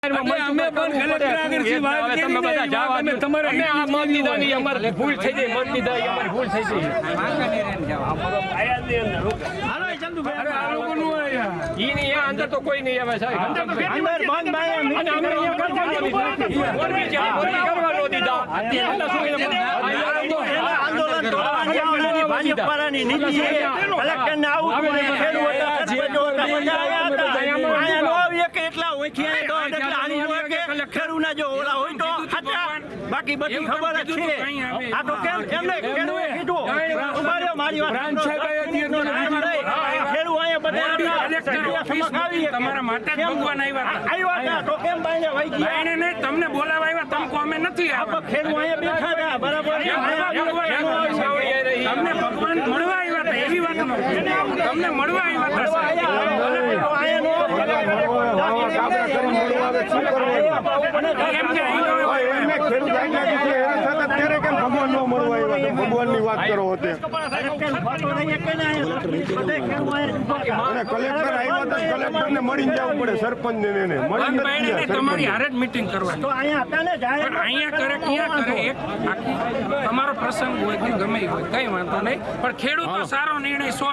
અમે પણ કલેક્ટર આગળથી વાત કરી તમે તમારે અમે આ મત દીધાની અમારી ભૂલ થઈ ગઈ, મત દીધા અમારી ભૂલ થઈ ગઈ. હાલો ચંદુભાઈ, આ લોકોનું ઈ નહીં, આ અંદર તો કોઈ નહીં આવે સાહેબ. અંદર તો કેટલી અંદર બંધ બાય અને અમે અહીંયા કરવા નો દીધા. મોરબી કરવા નો દીધા. એટલે શું આંદોલન તોડવાની આવનારી ભાજપ વાળાની નીતિ છે. કલેક્ટરને આવું જોઈએ, ખેડૂતો અહીંયા નો આવીએ કે એટલા હોય છે તો એટલે આની હોય કે ખેડૂતના જો ઓલા હોય તો સાચા, બાકી બધી ખબર જ છે. આ તો કેમ એમને ખેડૂતે કીધું ઉભા મારી વાત ખેડૂત અહીંયા બધા તમારા માટે જ ભગવાન આવ્યા હતા તો કેમ બાઈને વહી ગયા? બાઈને નહીં, તમને બોલાવા આવ્યા, તમે કો અમે નથી આવ્યા. ખેડૂત અહીંયા બેઠા હતા બરાબર, તમને ભગવાન મળવા આવ્યા હતા એવી વાત ન તમને મળવા આવ્યા ભગવાનની વાત કરો કલેક્ટર આવ્યા હતા, કલેક્ટર ને મળીને જવું પડે, સરપંચ ને તમારી હારે જ મીટિંગ કરવાની. તો અહીંયા હતા ને જાય પણ અહીંયા કરે ક્યાં કરે, એક આખી તમારો પ્રસંગ હોય કે ગમે હોય કઈ વાંધો નહીં, પણ ખેડૂતો સારો નિર્ણય 100